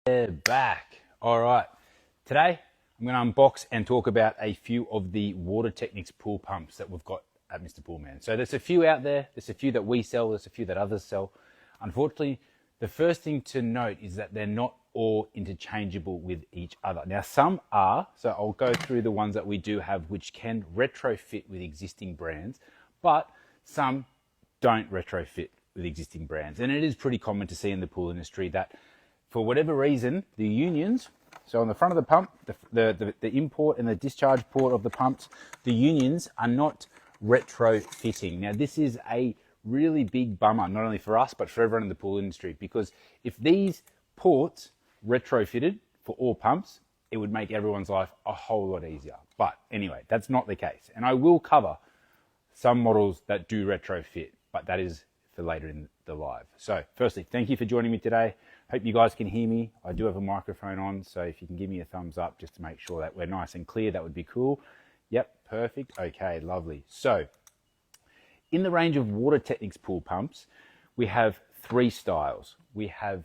Back. All right. Today, I'm going to unbox and talk about a few of the Water TechniX pool pumps that we've got at Mr. Poolman. So there's a few out there. There's a few that we sell. There's a few that others sell. Unfortunately, the first thing to note is that they're not all interchangeable with each other. Now, some are. So I'll go through the ones that we do have, which can retrofit with existing brands, but some don't retrofit with existing brands. And it is pretty common to see in the pool industry that for whatever reason, the unions, so on the front of the pump, the import and the discharge port of the pumps, the unions are not retrofitting. Now, this is a really big bummer, not only for us, but for everyone in the pool industry, because if these ports retrofitted for all pumps, it would make everyone's life a whole lot easier. But anyway, that's not the case. And I will cover some models that do retrofit, but that is for later in the live. So firstly, thank you for joining me today. Hope you guys can hear me. I do have a microphone on, so if you can give me a thumbs up just to make sure that we're nice and clear, that would be cool. Yep, perfect. Okay, lovely. So in the range of Water TechniX pool pumps, we have three styles. We have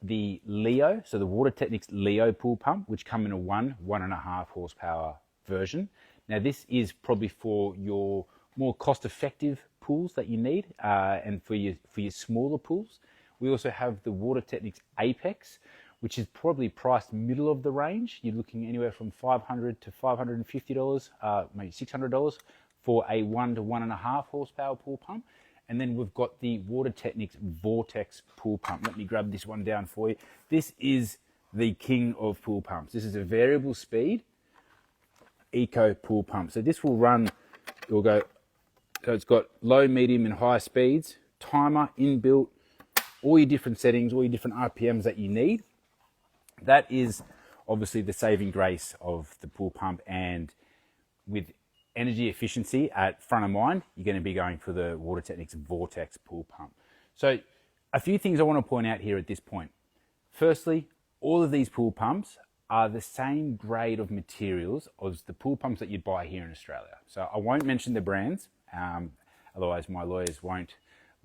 the Leo, so the Water TechniX Leo pool pump, which come in a 1.5 horsepower version. Now this is probably for your more cost-effective pools that you need, and for your smaller pools. We also have the Water TechniX Apex, which is probably priced middle of the range. You're looking anywhere from $500 to $550, maybe $600 for a 1 to 1.5 horsepower pool pump. And then we've got the Water TechniX Vortex pool pump. Let me grab this one down for you. This is the king of pool pumps. This is a variable speed eco pool pump. So this will run, it will go, so it's got low, medium and high speeds, timer inbuilt, all your different settings, all your different RPMs that you need. That is obviously the saving grace of the pool pump, and with energy efficiency at front of mind, you're going to be going for the Water TechniX Vortex pool pump. So a few things I want to point out here at this point. Firstly, all of these pool pumps are the same grade of materials as the pool pumps that you'd buy here in Australia. So I won't mention the brands, otherwise my lawyers won't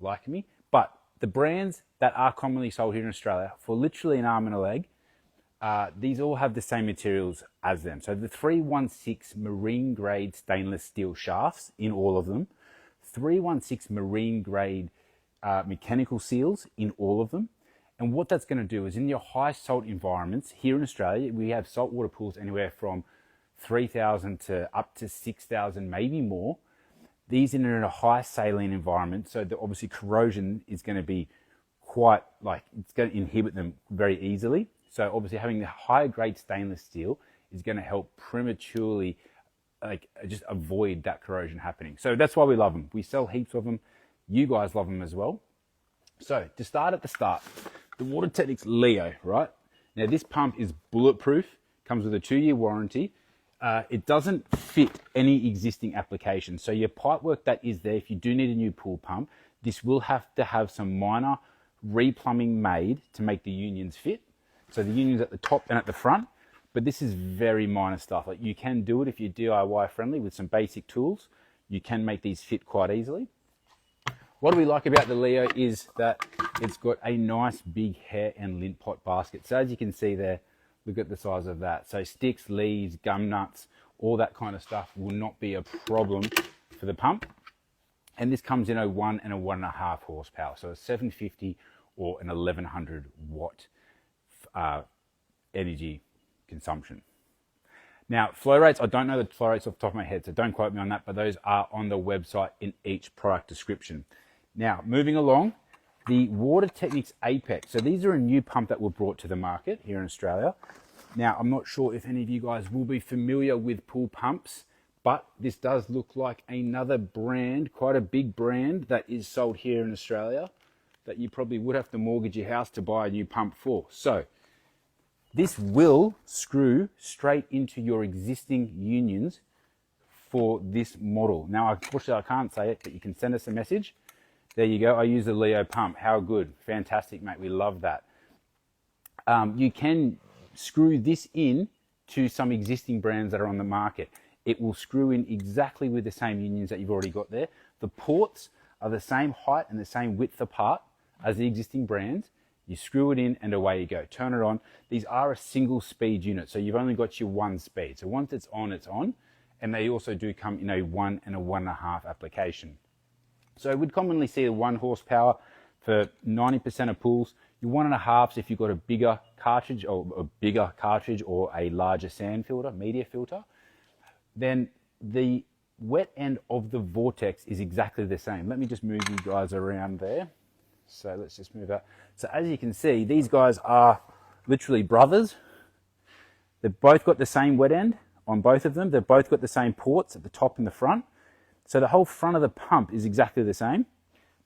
like me, but the brands that are commonly sold here in Australia for literally an arm and a leg, these all have the same materials as them. So the 316 marine grade stainless steel shafts in all of them, 316 marine grade mechanical seals in all of them. And what that's going to do is in your high salt environments here in Australia, we have saltwater pools anywhere from 3,000 to up to 6,000, maybe more. These are in a high saline environment, so obviously corrosion is going to be quite, it's going to inhibit them very easily. So obviously having the higher grade stainless steel is going to help prematurely just avoid that corrosion happening. So that's why we love them. We sell heaps of them. You guys love them as well. So to start at the start, the Water TechniX Leo, right? Now this pump is bulletproof, comes with a 2-year warranty. It doesn't fit any existing application. So your pipe work that is there, if you do need a new pool pump, this will have to have some minor replumbing made to make the unions fit. So the unions at the top and at the front, but this is very minor stuff. Like you can do it if you're DIY friendly with some basic tools. You can make these fit quite easily. What do we like about the Leo is that it's got a nice big hair and lint pot basket. So as you can see there, look at the size of that. So sticks, leaves, gum nuts, all that kind of stuff will not be a problem for the pump. And this comes in a 1 and a 1.5 horsepower. So a 750 or an 1100 watt energy consumption. Now, flow rates, I don't know the flow rates off the top of my head, so don't quote me on that, but those are on the website in each product description. Now, moving along, the Water TechniX Apex. So these are a new pump that were brought to the market here in Australia. Now, I'm not sure if any of you guys will be familiar with pool pumps, but this does look like another brand, quite a big brand that is sold here in Australia that you probably would have to mortgage your house to buy a new pump for. So this will screw straight into your existing unions for this model. Now, unfortunately, I can't say it, but you can send us a message. There you go. I use the Leo pump. How good. Fantastic, mate. We love that. You can screw this in to some existing brands that are on the market. It will screw in exactly with the same unions that you've already got there. The ports are the same height and the same width apart as the existing brands. You screw it in and away you go. Turn it on. These are a single speed unit, so you've only got your one speed. So once it's on, it's on. And they also do come in a 1 and a 1.5 application. So we'd commonly see a 1 horsepower for 90% of pools. Your 1.5s if you've got a bigger cartridge or a larger sand filter, media filter. Then the wet end of the Vortex is exactly the same. Let me just move you guys around there. So let's just move out. So as you can see, these guys are literally brothers. They've both got the same wet end on both of them. They've both got the same ports at the top and the front. So the whole front of the pump is exactly the same,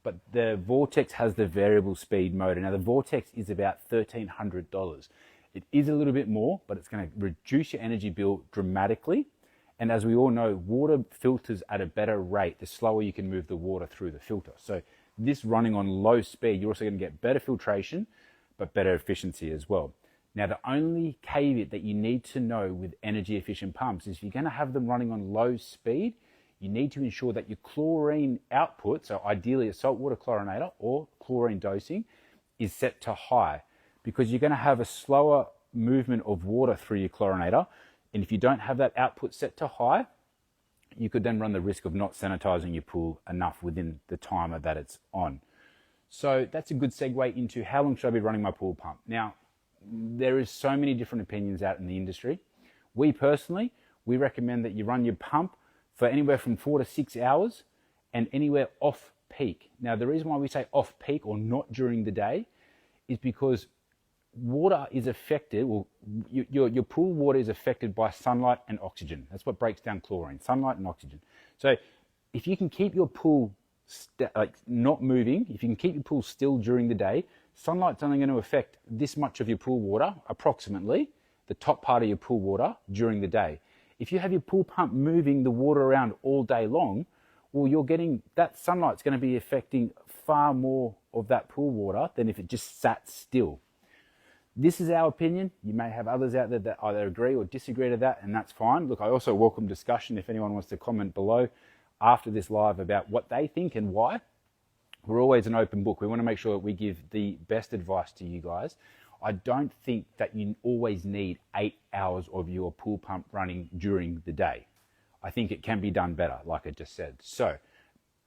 but the Vortex has the variable speed motor. Now the Vortex is about $1,300. It is a little bit more, but it's going to reduce your energy bill dramatically. And as we all know, water filters at a better rate the slower you can move the water through the filter. So this running on low speed, you're also going to get better filtration, but better efficiency as well. Now, the only caveat that you need to know with energy efficient pumps is if you're going to have them running on low speed, you need to ensure that your chlorine output, so ideally a saltwater chlorinator or chlorine dosing, is set to high, because you're going to have a slower movement of water through your chlorinator. And if you don't have that output set to high, you could then run the risk of not sanitizing your pool enough within the timer that it's on. So that's a good segue into how long should I be running my pool pump. Now, there is so many different opinions out in the industry. We personally, we recommend that you run your pump for anywhere from 4 to 6 hours and anywhere off peak. Now, the reason why we say off peak or not during the day is because water is affected, well, your pool water is affected by sunlight and oxygen. That's what breaks down chlorine, sunlight and oxygen. So if you can keep your pool not moving, if you can keep your pool still during the day, sunlight's only going to affect this much of your pool water, approximately, the top part of your pool water during the day. If you have your pool pump moving the water around all day long, well, you're getting, that sunlight's going to be affecting far more of that pool water than if it just sat still. This is our opinion. You may have others out there that either agree or disagree to that, and that's fine. Look, I also welcome discussion if anyone wants to comment below after this live about what they think and why. We're always an open book. We want to make sure that we give the best advice to you guys. I don't think that you always need 8 hours of your pool pump running during the day. I think it can be done better, like I just said. So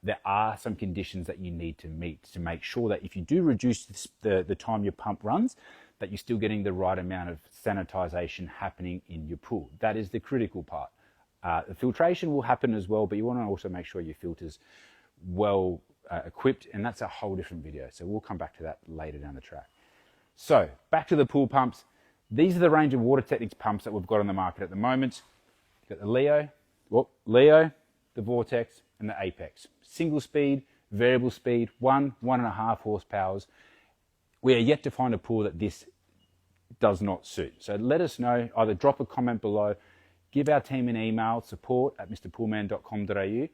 there are some conditions that you need to meet to make sure that if you do reduce the time your pump runs, that you're still getting the right amount of sanitization happening in your pool. That is the critical part. The filtration will happen as well, but you want to also make sure your filter's well equipped, and that's a whole different video. So we'll come back to that later down the track. So back to the pool pumps. These are the range of Water TechniX pumps that we've got on the market at the moment. You've got the Leo, the Vortex, and the Apex. Single speed, variable speed, 1.5 horsepowers. We are yet to find a pool that this does not suit. So let us know, either drop a comment below, give our team an email, support@mrpoolman.com.au.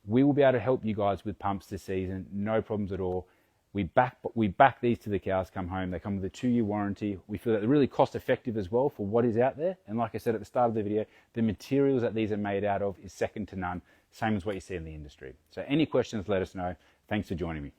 We will be able to help you guys with pumps this season, no problems at all. We back these to the cows come home. They come with a 2-year warranty. We feel that they're really cost effective as well for what is out there. And like I said at the start of the video, the materials that these are made out of is second to none, same as what you see in the industry. So any questions, let us know. Thanks for joining me.